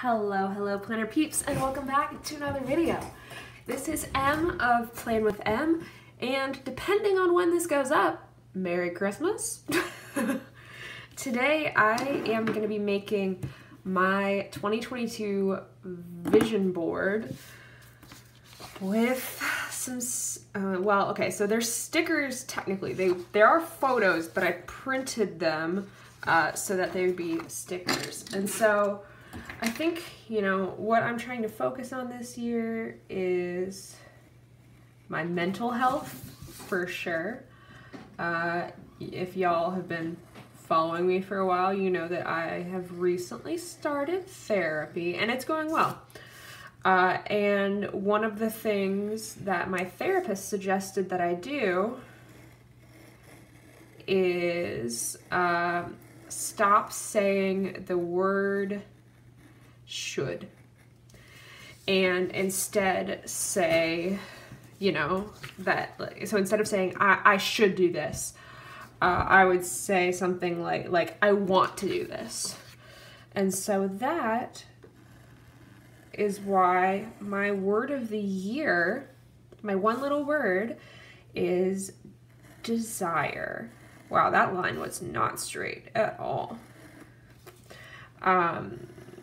Hello planner peeps, and welcome back to another video. This is Em of Plan with Em, and depending on when this goes up, Merry Christmas. Today I am going to be making my 2022 vision board with some, so they're stickers technically. There are photos, but I printed them so that they would be stickers. And so I think, what I'm trying to focus on this year is my mental health, for sure. If y'all have been following me for a while, you know that I have recently started therapy, and it's going well. And one of the things that my therapist suggested that I do is stop saying the word should, and instead say, so instead of saying I should do this, I would say something like I want to do this. And so that is why my word of the year, my one little word, is desire. Wow, that line was not straight at all.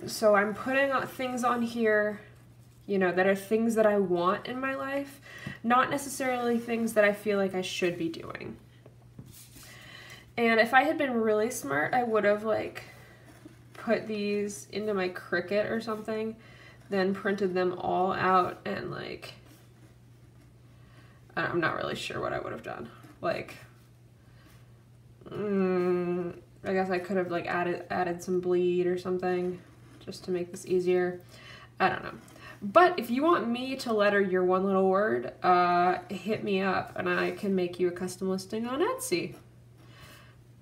So I'm putting things on here, that are things that I want in my life, not necessarily things that I feel like I should be doing. And if I had been really smart, I would have put these into my Cricut or something, then printed them all out, and I'm not really sure what I would have done. I guess I could have added some bleed or something just to make this easier. I don't know. But if you want me to letter your one little word, hit me up and I can make you a custom listing on Etsy,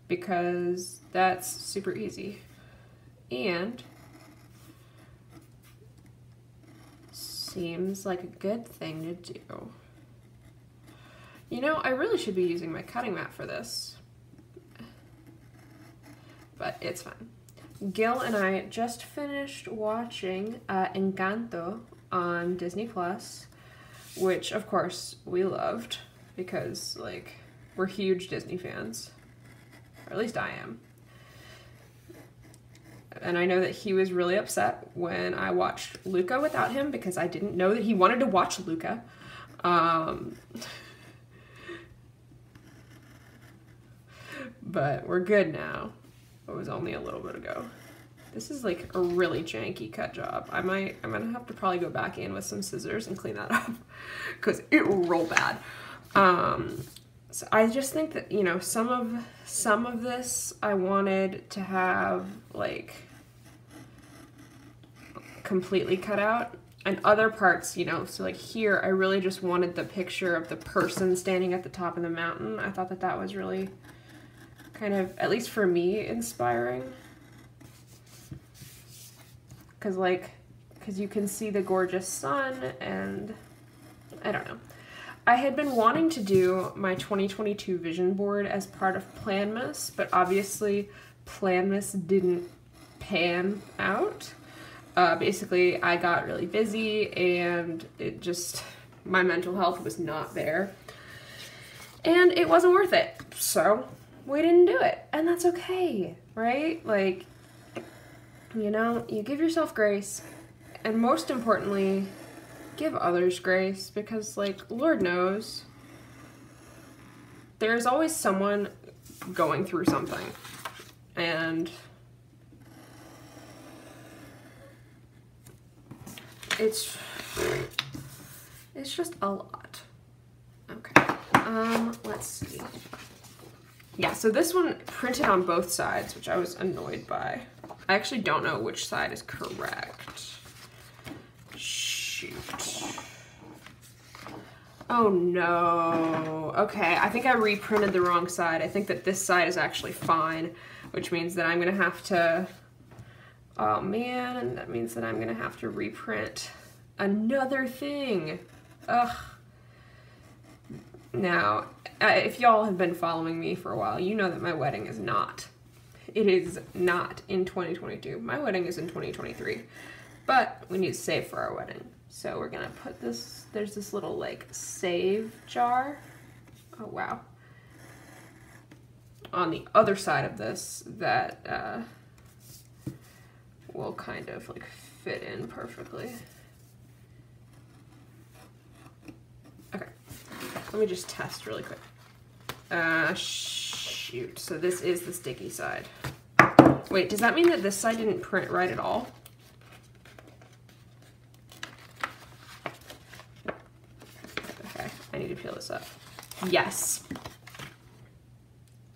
because that's super easy and seems like a good thing to do. I really should be using my cutting mat for this, but it's fine. Gil and I just finished watching Encanto on Disney Plus, which of course we loved because we're huge Disney fans, or at least I am. And I know that he was really upset when I watched Luca without him, because I didn't know that he wanted to watch Luca. But we're good now. It was only a little bit ago. This is a really janky cut job. I'm gonna have to probably go back in with some scissors and clean that up, because it will roll bad. So I just think that, some of this I wanted to have completely cut out, and other parts, so here I really just wanted the picture of the person standing at the top of the mountain. I thought that was really kind of, at least for me, inspiring. Because you can see the gorgeous sun, and I don't know. I had been wanting to do my 2022 vision board as part of Planmas, but obviously Planmas didn't pan out. Basically, I got really busy, and my mental health was not there, and it wasn't worth it, so we didn't do it, and that's okay, right? You give yourself grace, and most importantly, give others grace, because Lord knows there's always someone going through something, and it's just a lot. Okay, let's see. Yeah, so this one printed on both sides, which I was annoyed by. I actually don't know which side is correct. Shoot. Oh no. Okay, I think I reprinted the wrong side. I think that this side is actually fine, which means that I'm gonna have to, oh man, that means that I'm gonna have to reprint another thing. Ugh. Now, if y'all have been following me for a while, you know that my wedding is not. It is not in 2022. My wedding is in 2023. but we need to save for our wedding. So we're gonna put this, there's this little like save jar. Oh wow. On the other side of this that will kind of like fit in perfectly. Okay, let me just test really quick. Shoot, so this is the sticky side. Wait, does that mean that this side didn't print right at all? Okay, I need to peel this up. Yes.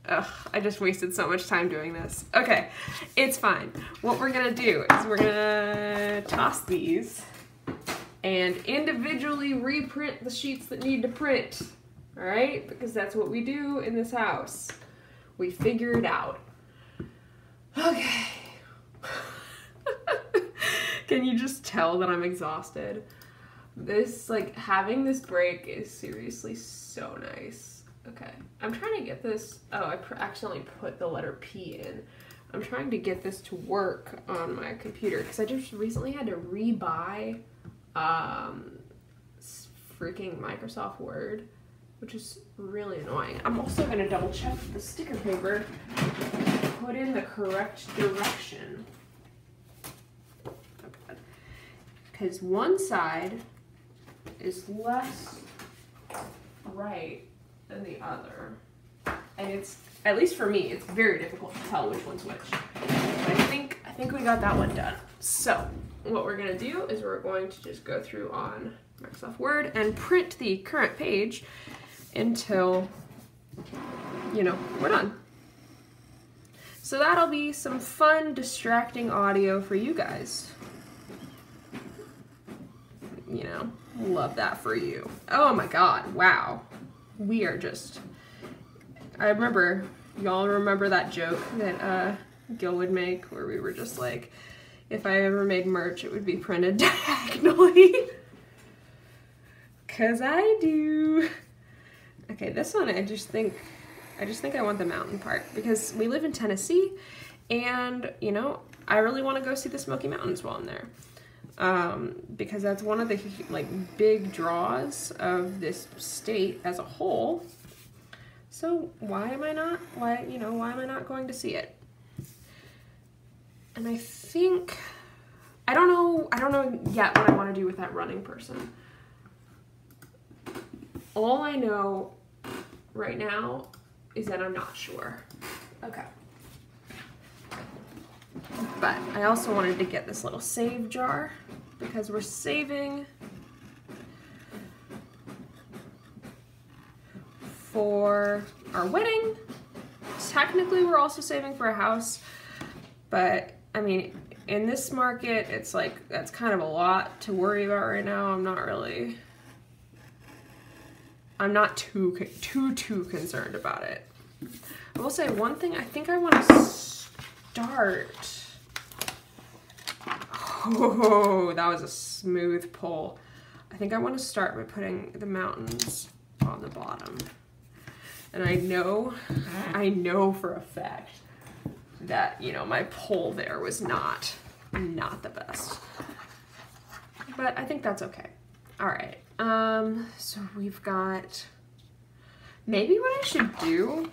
Ugh, I just wasted so much time doing this. Okay, it's fine. What we're gonna do is we're gonna toss these and individually reprint the sheets that need to print. All right, because that's what we do in this house. We figure it out. Okay. Can you just tell that I'm exhausted? This, like, having this break is seriously so nice. Okay, I'm trying to get this, oh, I accidentally put the letter P in. I'm trying to get this to work on my computer because I just recently had to re-buy freaking Microsoft Word, which is really annoying. I'm also going to double check the sticker paper, put in the correct direction. Okay. Because one side is less right than the other. And it's, at least for me, it's very difficult to tell which one's which. But I think we got that one done. So what we're gonna do is we're going to just go through on Microsoft Word and print the current page until, you know, we're done. So that'll be some fun, distracting audio for you guys. You know, love that for you. Oh my God, wow. We are just, I remember, y'all remember that joke that Gil would make where we were just like, if I ever made merch, it would be printed diagonally. Cause I do. Okay, this one I just think I want the mountain part because we live in Tennessee and, you know, I really want to go see the Smoky Mountains while I'm there. Because that's one of the like big draws of this state as a whole. So why am I not going to see it? And I think, I don't know yet what I want to do with that running person. All I know right now is that I'm not sure. Okay. But I also wanted to get this little save jar because we're saving for our wedding. Technically, we're also saving for a house, but I mean, in this market, it's like, that's kind of a lot to worry about right now. I'm not too concerned about it. I will say one thing, I think I want to start. Oh, that was a smooth pull. I think I want to start by putting the mountains on the bottom. And I know for a fact that, you know, my pull there was not the best. But I think that's okay. All right. So we've got, maybe what I should do,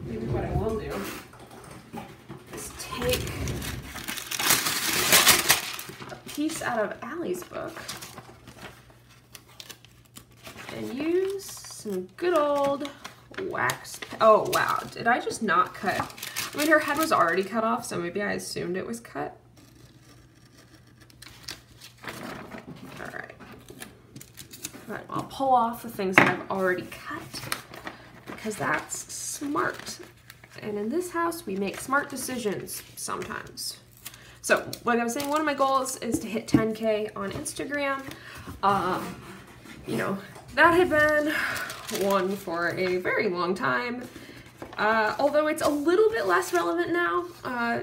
maybe what I will do is take a piece out of Allie's book and use some good old wax. Oh wow, did I just not cut? I mean, her head was already cut off, so maybe I assumed it was cut. All right. All right, well, I'll pull off the things that I've already cut because that's smart. And in this house, we make smart decisions sometimes. So, like I was saying, one of my goals is to hit 10K on Instagram. You know, that had been one for a very long time. Although it's a little bit less relevant now,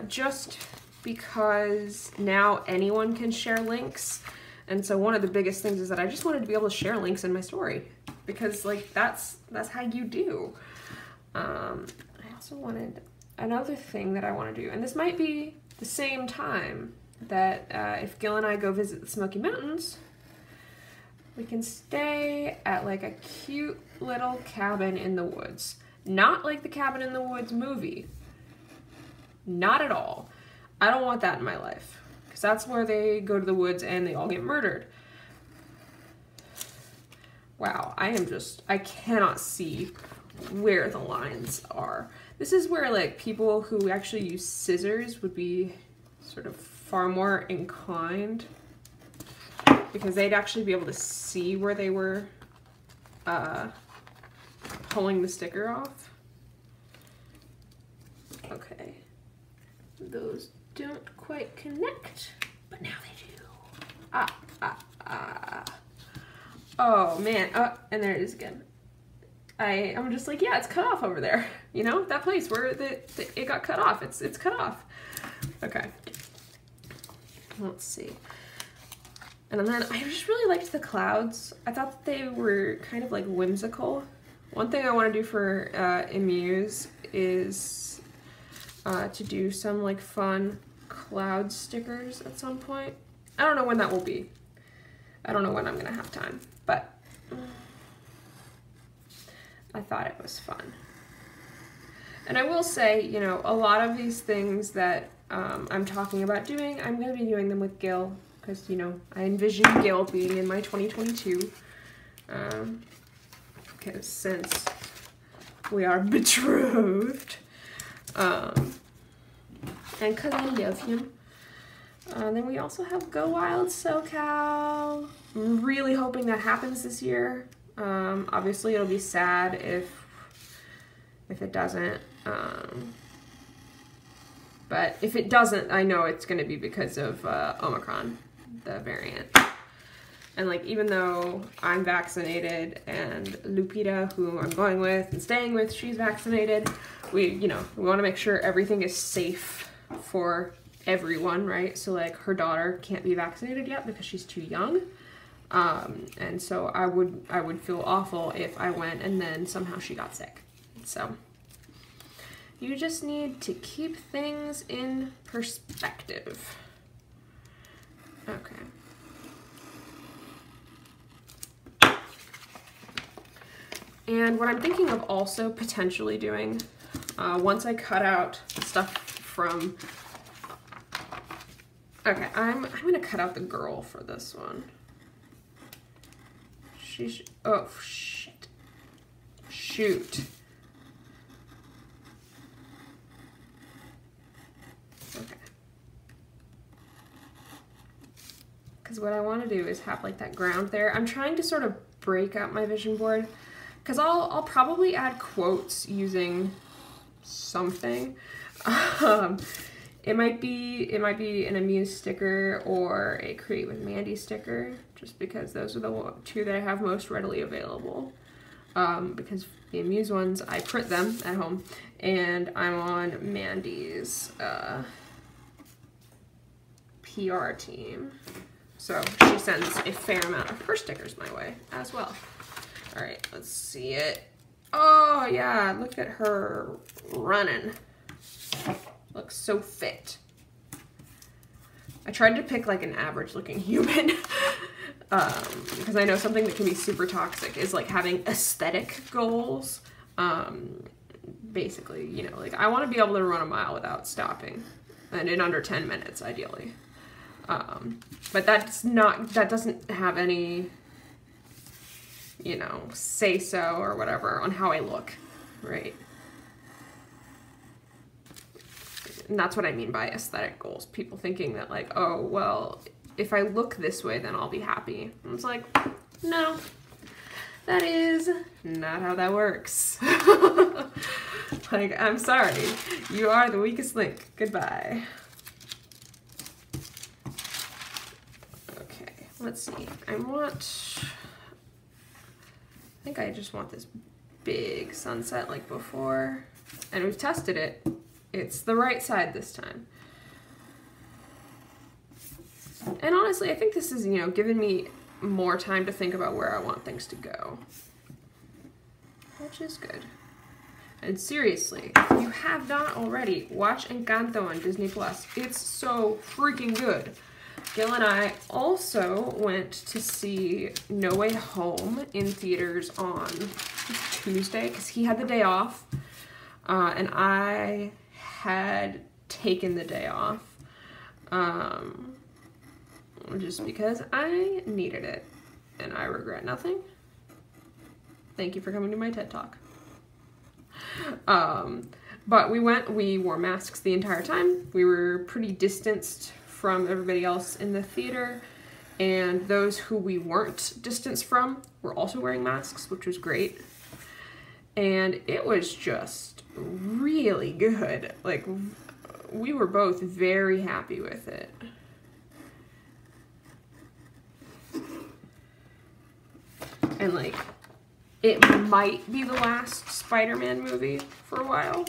just because now anyone can share links. And so one of the biggest things is that I just wanted to be able to share links in my story because like that's how you do. I also wanted another thing that I want to do, and this might be the same time that if Gil and I go visit the Smoky Mountains, we can stay at like a cute little cabin in the woods. Not like the Cabin in the Woods movie. Not at all. I don't want that in my life. Because that's where they go to the woods and they all get murdered. Wow, I cannot see where the lines are. This is where like people who actually use scissors would be sort of far more inclined, because they'd actually be able to see where they were pulling the sticker off. Okay, those don't quite connect, but now they do. Oh man, and there it is again. I'm just like, yeah, it's cut off over there. You know, that place where it got cut off, it's cut off. Okay, let's see. And then I just really liked the clouds. I thought they were kind of like whimsical. One thing I want to do for Amuse is to do some like fun cloud stickers at some point. I don't know when that will be. I don't know when I'm gonna have time, but I thought it was fun. And I will say, you know, a lot of these things that I'm talking about doing, I'm gonna be doing them with Gil, because, you know, I envision Gil being in my 2022, because since we are betrothed, and because I love him. Then we also have Go Wild SoCal. I'm really hoping that happens this year. Obviously it'll be sad if it doesn't. But if it doesn't, I know it's going to be because of Omicron, the variant. And like, even though I'm vaccinated and Lupita, who I'm going with and staying with, she's vaccinated, we want to make sure everything is safe for everyone, right? So like, her daughter can't be vaccinated yet because she's too young. And so I would feel awful if I went and then somehow she got sick. So you just need to keep things in perspective. Okay. And what I'm thinking of also potentially doing, once I cut out stuff from, okay, I'm gonna cut out the girl for this one. Oh shit, shoot. Okay. Because what I want to do is have like that ground there. I'm trying to sort of break up my vision board, because I'll probably add quotes using something. It might be an Amuse sticker or a Create with Mandy sticker, just because those are the two that I have most readily available. Because the Amuse ones, I print them at home, and I'm on Mandy's PR team. So she sends a fair amount of her stickers my way as well. All right, let's see it. Oh yeah, look at her running. Looks so fit. I tried to pick like an average looking human because I know something that can be super toxic is like having aesthetic goals. Basically, you know, like I want to be able to run a mile without stopping, and in under 10 minutes ideally. But that doesn't have any, you know, say so or whatever on how I look, right? And that's what I mean by aesthetic goals. People thinking that like, oh, well, if I look this way, then I'll be happy. And it's like, no, that is not how that works. Like, I'm sorry. You are the weakest link. Goodbye. Okay, let's see. I think I just want this big sunset like before. And we've tested it. It's the right side this time. And honestly, I think this is, you know, giving me more time to think about where I want things to go, which is good. And seriously, if you have not already, watch Encanto on Disney Plus. It's so freaking good. Gil and I also went to see No Way Home in theaters on Tuesday because he had the day off, and I had taken the day off just because I needed it, and I regret nothing. Thank you for coming to my TED Talk. But we wore masks the entire time. We were pretty distanced from everybody else in the theater, and those who we weren't distanced from were also wearing masks, which was great. And it was just really good. Like, we were both very happy with it. And like, it might be the last Spider-Man movie for a while.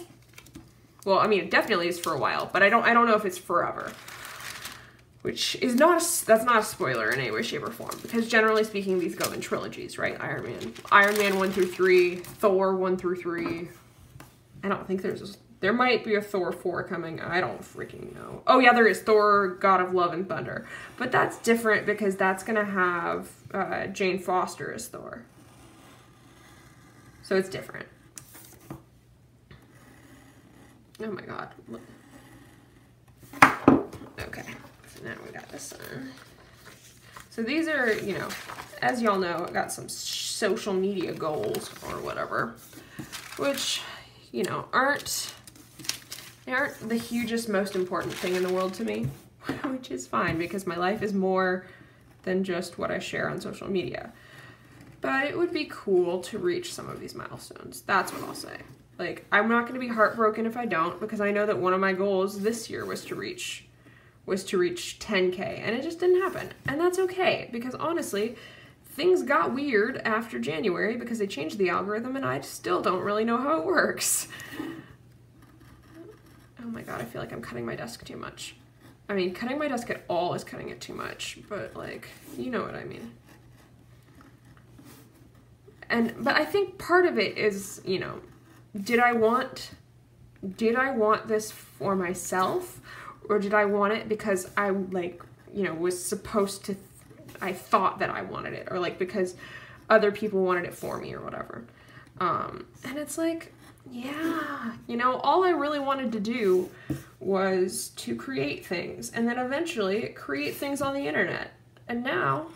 Well, I mean, it definitely is for a while, but I don't know if it's forever. Which is that's not a spoiler in any way, shape, or form, because generally speaking, these go in trilogies, right? Iron Man 1 through 3, Thor 1 through 3. I don't think there might be a Thor 4 coming. I don't freaking know. Oh yeah, there is Thor, God of Love and Thunder. But that's different because that's gonna have Jane Foster as Thor. So it's different. Oh my god. Okay. Now we got this one. So these are, you know, as y'all know, I got some social media goals or whatever, which, you know, aren't the hugest, most important thing in the world to me, which is fine because my life is more than just what I share on social media. But it would be cool to reach some of these milestones. That's what I'll say. Like, I'm not going to be heartbroken if I don't, because I know that one of my goals this year was to reach 10K, and it just didn't happen. And that's okay, because honestly, things got weird after January because they changed the algorithm, and I still don't really know how it works. Oh my god, I feel like I'm cutting my desk too much. I mean, cutting my desk at all is cutting it too much, but like, you know what I mean. But I think part of it is, you know, did I want this for myself? Or did I want it because I, like, you know, was supposed to, I thought that I wanted it, or like because other people wanted it for me or whatever. And it's like, yeah, you know, all I really wanted to do was to create things, and then eventually create things on the internet. And now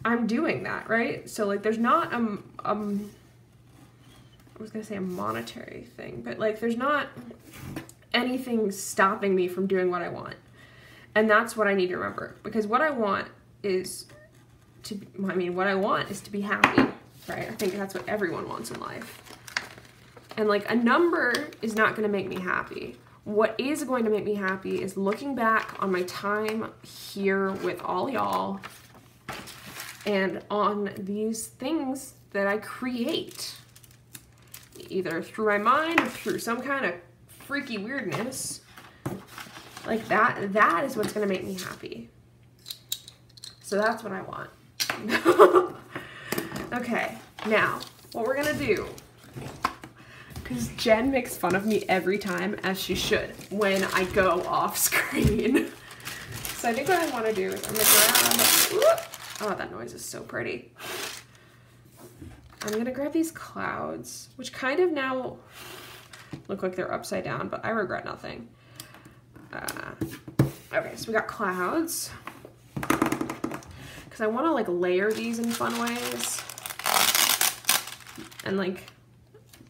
I'm doing that, right? So like, there's not I was gonna say a monetary thing, but like, there's not anything stopping me from doing what I want. And that's what I need to remember, because what I want is to be happy, right? I think that's what everyone wants in life. And like, a number is not going to make me happy. What is going to make me happy is looking back on my time here with all y'all and on these things that I create, either through my mind or through some kind of freaky weirdness. Like, that is what's gonna make me happy. So that's what I want. Okay, now what we're gonna do, because Jen makes fun of me every time, as she should, when I go off screen. So I think what I want to do is I'm gonna grab, oh, that noise is so pretty. I'm gonna grab these clouds, which kind of now look like they're upside down, but I regret nothing. Okay, so we got clouds, because I want to like layer these in fun ways. And like,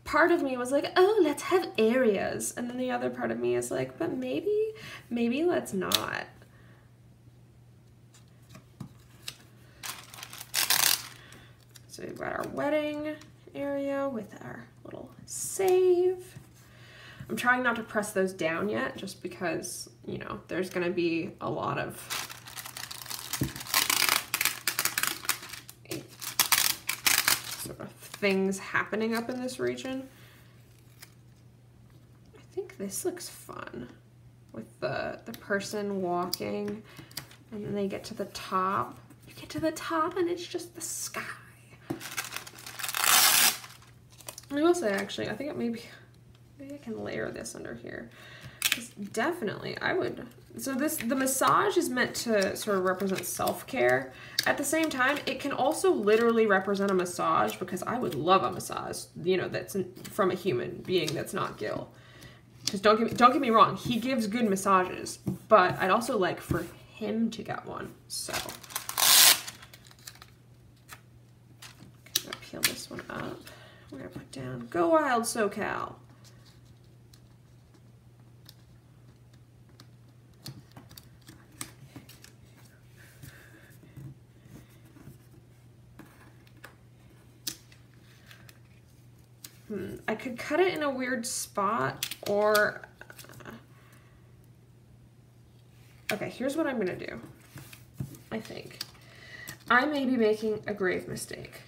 part of me was like, oh, let's have areas, and then the other part of me is like, but maybe let's not. So we've got our wedding area with our little save. I'm trying not to press those down yet, just because, you know, there's gonna be a lot of sort of things happening up in this region. I think this looks fun with the person walking, and then they get to the top. You get to the top and it's just the sky. I will say, actually, I think maybe I can layer this under here. Definitely, I would. So the massage is meant to sort of represent self-care. At the same time, it can also literally represent a massage, because I would love a massage, you know, that's from a human being that's not Gil. Because don't get me wrong, he gives good massages, but I'd also like for him to get one. So I'm gonna peel this one up. We're gonna put down Go Wild SoCal. I could cut it in a weird spot, or okay, here's what I'm gonna do. I think I may be making a grave mistake.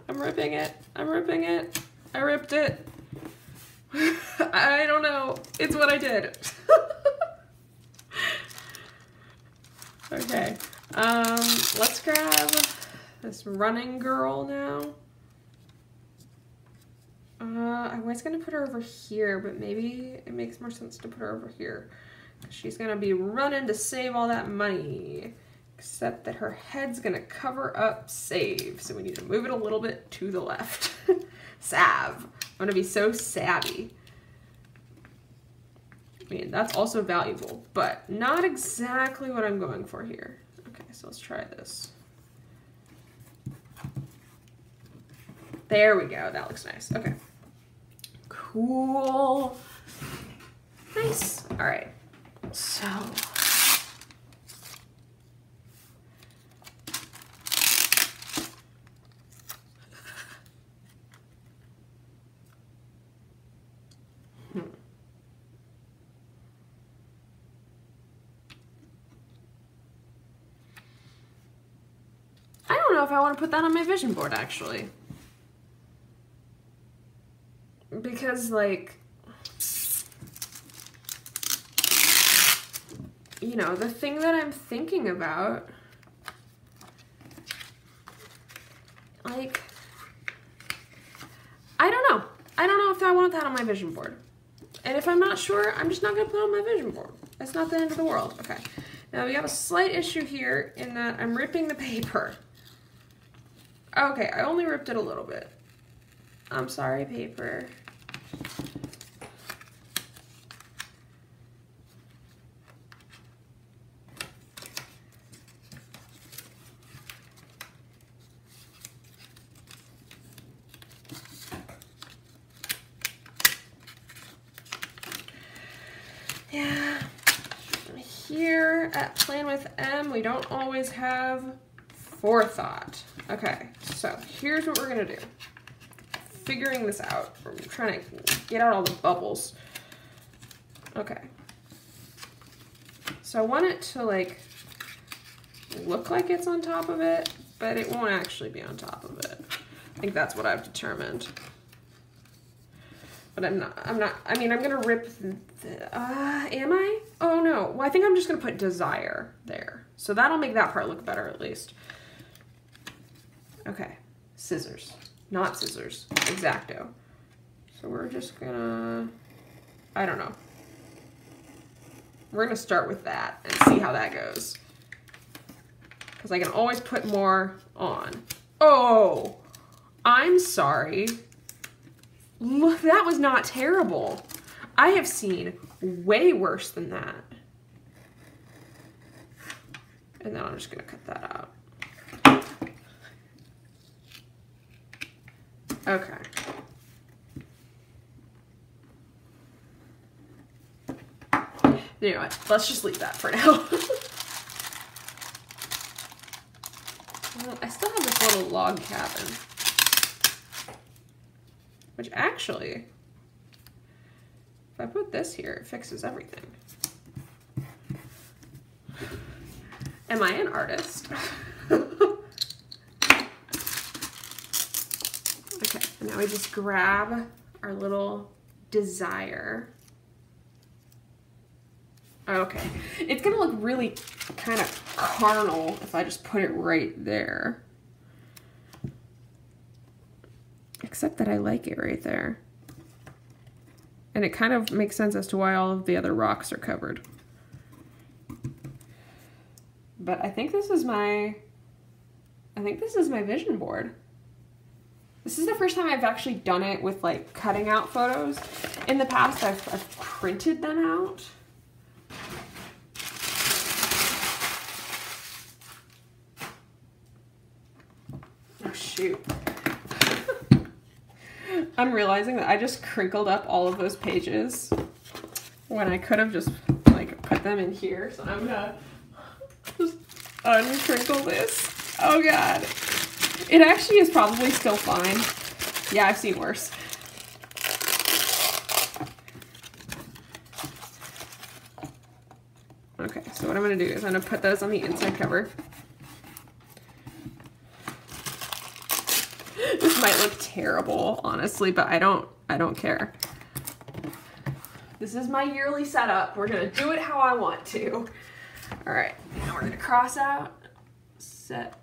I'm ripping it. I'm ripping it. I ripped it. I don't know. It's what I did. Okay. Let's grab this running girl now. I was gonna put her over here, but maybe it makes more sense to put her over here. She's gonna be running to save all that money. Except that her head's gonna cover up save. So we need to move it a little bit to the left. Sav. I'm gonna be so savvy. I mean, that's also valuable, but not exactly what I'm going for here. Okay, so let's try this. There we go. That looks nice. Okay. Cool. Nice. All right. So I don't know if I want to put that on my vision board, actually. Because, like, you know, the thing that I'm thinking about, like, I don't know. I don't know if I want that on my vision board. And if I'm not sure, I'm just not going to put it on my vision board. That's not the end of the world. Okay. Now we have a slight issue here in that I'm ripping the paper. Okay, I only ripped it a little bit. I'm sorry, paper. Yeah. Here at Plan with M, we don't always have forethought. Okay, so here's what we're gonna do. Figuring this out. We're trying to get out all the bubbles. Okay. So I want it to, like, look like it's on top of it, but it won't actually be on top of it. I think that's what I've determined. But I'm not, I mean, I'm gonna rip, am I? Oh no, well I think I'm just gonna put desire there. So that'll make that part look better at least. Okay, scissors, not scissors, X-Acto. So we're just gonna, I don't know. We're gonna start with that and see how that goes. Because I can always put more on. Oh, I'm sorry. Look, that was not terrible. I have seen way worse than that. And then I'm just gonna cut that out. Okay. You know what? Let's just leave that for now. Well, I still have this little log cabin. Which actually, if I put this here, it fixes everything. Am I an artist? Okay, and now we just grab our little Desire. Okay, it's gonna look really kind of carnal if I just put it right there. Except that I like it right there. And it kind of makes sense as to why all of the other rocks are covered. But I think this is my vision board. This is the first time I've actually done it with like cutting out photos. In the past, I've printed them out. Oh shoot. I'm realizing that I just crinkled up all of those pages when I could have just like put them in here. So I'm gonna just uncrinkle this. Oh God. It actually is probably still fine. Yeah, I've seen worse. Okay, so what I'm gonna do is I'm gonna put those on the inside cover. This might look terrible, honestly, but I don't care. This is my yearly setup. We're gonna do it how I want to. All right, now we're gonna cross out, set.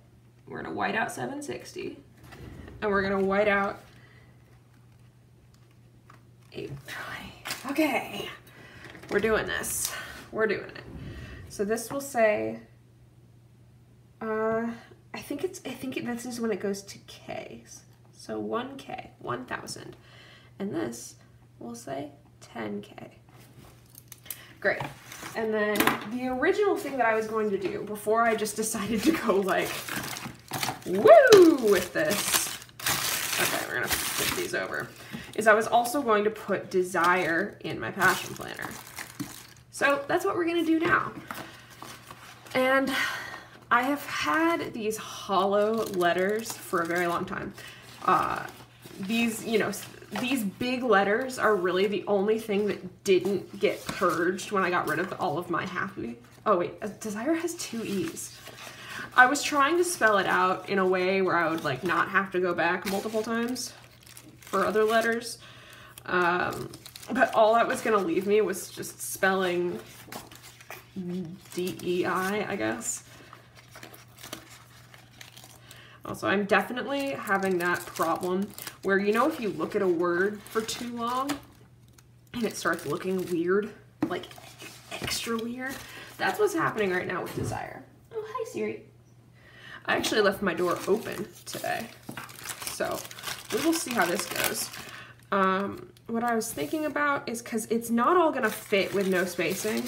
We're gonna white out 760, and we're gonna white out 820. Okay, we're doing this. We're doing it. So this will say, I think this is when it goes to Ks. So 1K, 1,000, and this will say 10K. Great. And then the original thing that I was going to do before I just decided to go like, woo with this. Okay, we're gonna flip these over. Is I was also going to put Desire in my passion planner. So that's what we're gonna do now. And I have had these hollow letters for a very long time. These, you know, these big letters are really the only thing that didn't get purged when I got rid of all of my happy. Oh wait, Desire has 2 E's. I was trying to spell it out in a way where I would like not have to go back multiple times for other letters. But all that was gonna leave me was just spelling D-E-I, I guess. Also, I'm definitely having that problem where, you know, if you look at a word for too long and it starts looking weird, like extra weird, that's what's happening right now with Desire. Oh, hi Siri. I actually left my door open today, so we will see how this goes. What I was thinking about is, because it's not all gonna fit with no spacing,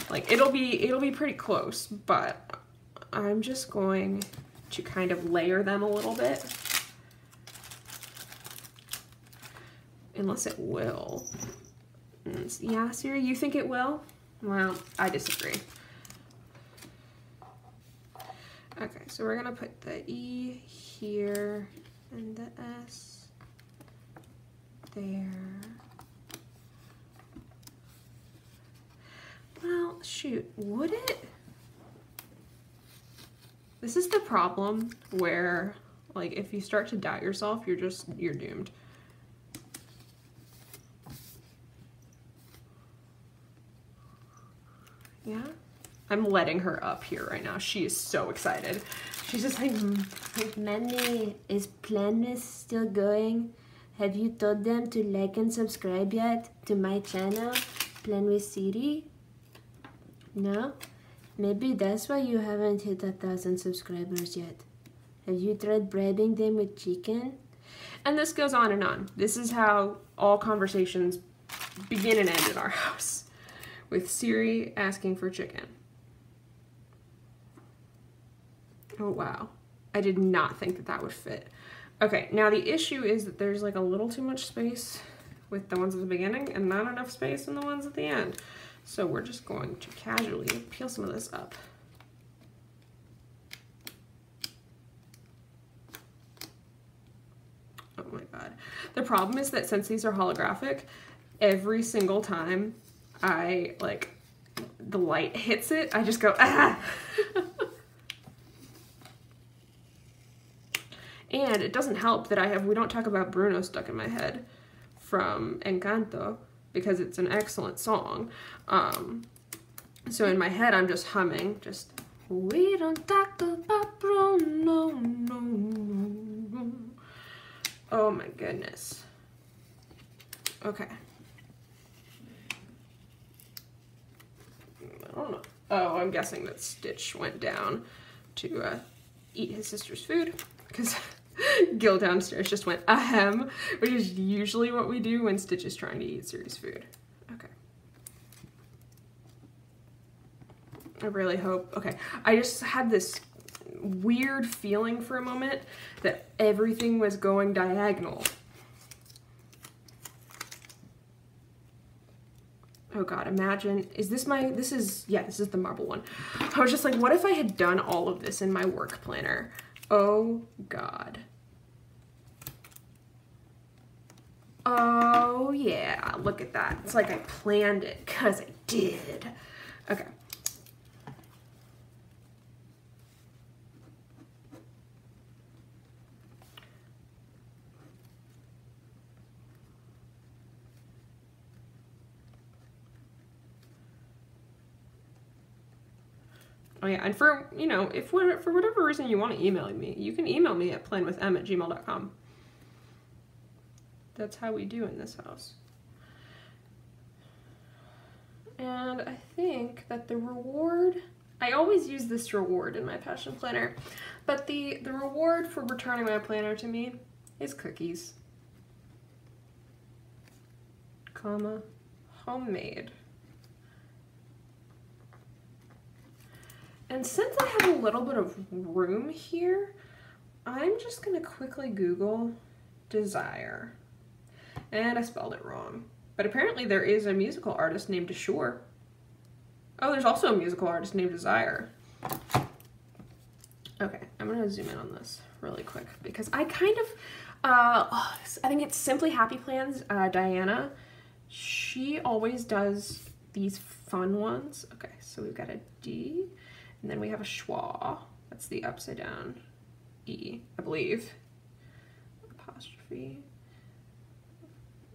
like it'll be pretty close, but I'm just going to kind of layer them a little bit. Unless it will. Yeah, Siri, you think it will? Well, I disagree. Okay, so we're gonna put the E here and the S there. Well, shoot, would it? This is the problem where, like, if you start to doubt yourself, you're doomed. Yeah? I'm letting her up here right now. She is so excited. She's just like, Manny, is Planmas still going? Have you told them to like and subscribe yet to my channel, Plan with Siri? No? Maybe that's why you haven't hit 1,000 subscribers yet. Have you tried bribing them with chicken? And this goes on and on. This is how all conversations begin and end in our house, with Siri asking for chicken. Oh wow, I did not think that that would fit. Okay, now the issue is that there's like a little too much space with the ones at the beginning and not enough space in the ones at the end. So we're just going to casually peel some of this up. Oh my god. The problem is that since these are holographic, every single time I, like, the light hits it, I just go, ah! And it doesn't help that I have We Don't Talk About Bruno stuck in my head from Encanto, because it's an excellent song. So in my head, I'm just humming, just, we don't talk about Bruno, no. Oh my goodness. Okay. I don't know. Oh, I'm guessing that Stitch went down to eat his sister's food, because Gil downstairs just went ahem, which is usually what we do when Stitch is trying to eat Siri's food. Okay. I really hope, okay. I just had this weird feeling for a moment that everything was going diagonal. Oh God, imagine, is this yeah, this is the marble one. I was just like, what if I had done all of this in my work planner? Oh God. Oh yeah, look at that. It's like I planned it, because I did. Okay. Oh yeah, and for, you know, if for whatever reason you want to email me, you can email me at planwithm@gmail.com. That's how we do in this house. And I think that the reward, I always use this reward in my passion planner, but the reward for returning my planner to me is cookies, comma, homemade. And since I have a little bit of room here, I'm just gonna quickly Google Desire. And I spelled it wrong. But apparently there is a musical artist named Ashore. Oh, there's also a musical artist named Desire. Okay, I'm gonna zoom in on this really quick because I kind of, I think it's Simply Happy Plans, Diana. She always does these fun ones. Okay, so we've got a D. And then we have a schwa. That's the upside down E, I believe. Apostrophe.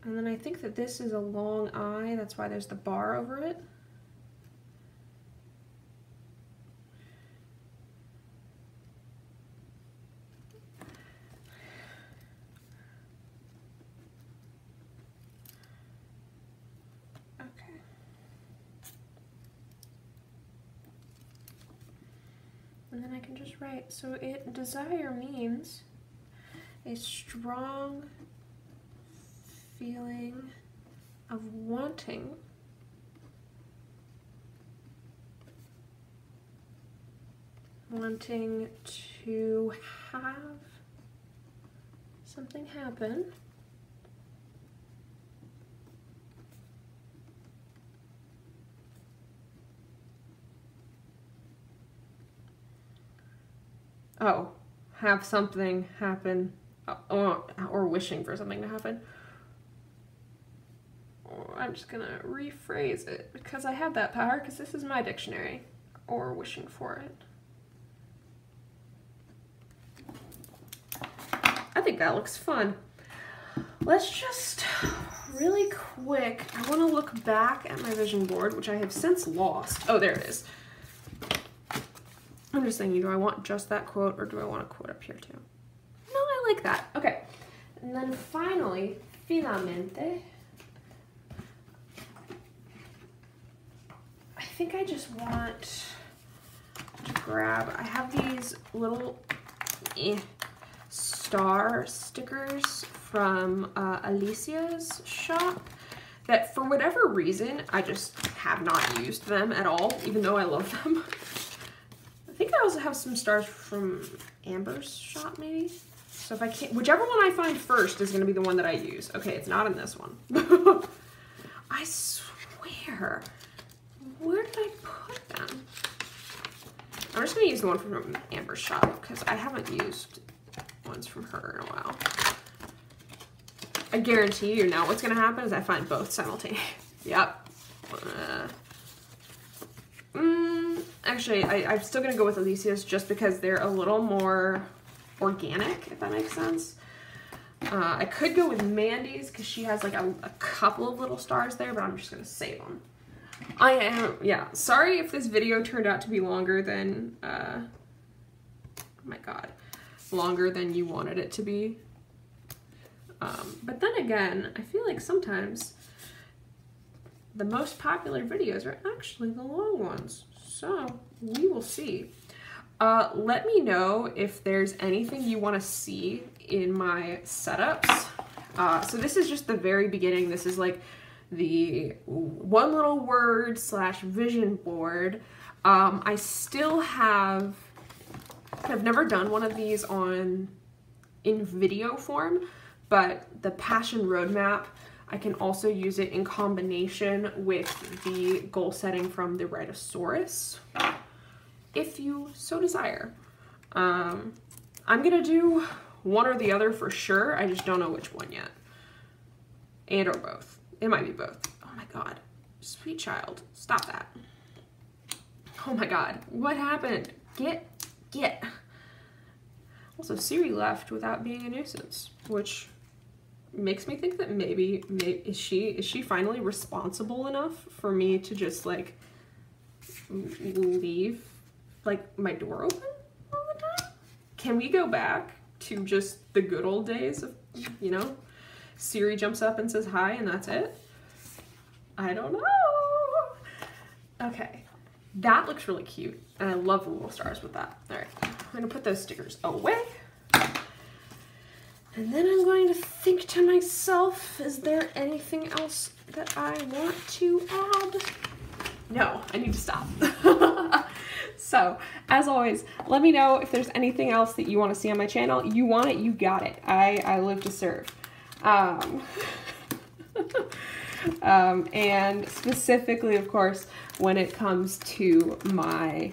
And then I think that this is a long I. That's why there's the bar over it. And then I can just write, so desire means a strong feeling of wanting to have something happen. Oh, have something happen, or wishing for something to happen. I'm just gonna rephrase it because I have that power, because this is my dictionary. Or wishing for it. I think that looks fun. Let's just really quick, I want to look back at my vision board, which I have since lost. Oh, there it is. I'm just thinking, do I want just that quote, or do I want a quote up here too? No, I like that. Okay. And then finally, finalmente, I think I just want to grab, I have these little star stickers from Alicia's shop that for whatever reason, I just have not used them at all, even though I love them. I think I also have some stars from Amber's shop, maybe? So if I can't, whichever one I find first is gonna be the one that I use. Okay, it's not in this one. I swear, where did I put them? I'm just gonna use the one from Amber's shop because I haven't used ones from her in a while. I guarantee you now what's gonna happen is I find both simultaneously. Yep. Actually, I'm still gonna go with Alicia's just because they're a little more organic, if that makes sense. I could go with Mandy's because she has like a couple of little stars there, but I'm just gonna save them. Yeah, sorry if this video turned out to be longer than, oh my God, longer than you wanted it to be. But then again, I feel like sometimes the most popular videos are actually the long ones. So we will see. Let me know if there's anything you want to see in my setups. So this is just the very beginning. This is like the one little word / vision board. I've never done one of these in video form, but the passion roadmap, I can also use it in combination with the goal setting from the Writeosaurus, if you so desire. I'm gonna do one or the other for sure. I just don't know which one yet. And or both. It might be both. Oh my God, sweet child, stop that. Oh my God, what happened? Get. Also, Siri left without being a nuisance, which makes me think that maybe is she finally responsible enough for me to just like leave like my door open all the time? Can we go back to just the good old days of, you know, Siri jumps up and says hi and that's it? I don't know. Okay, that looks really cute and I love the little stars with that. All right, I'm gonna put those stickers away. And then I'm going to think to myself, is there anything else that I want to add? No, I need to stop. So, as always, let me know if there's anything else that you want to see on my channel. You want it, you got it. I live to serve. And specifically, of course, when it comes to my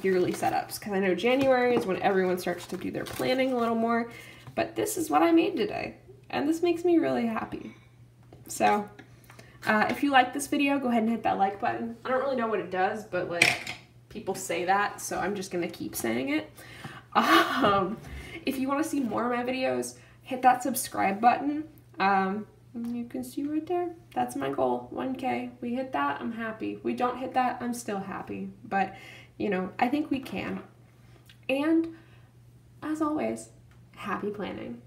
yearly setups, because I know January is when everyone starts to do their planning a little more. But this is what I made today, and this makes me really happy. So, if you like this video, go ahead and hit that like button. I don't really know what it does, but like people say that, so I'm just gonna keep saying it. If you want to see more of my videos, hit that subscribe button. You can see right there. That's my goal, 1K. We hit that, I'm happy. We don't hit that, I'm still happy. But you know, I think we can. And as always, happy planning.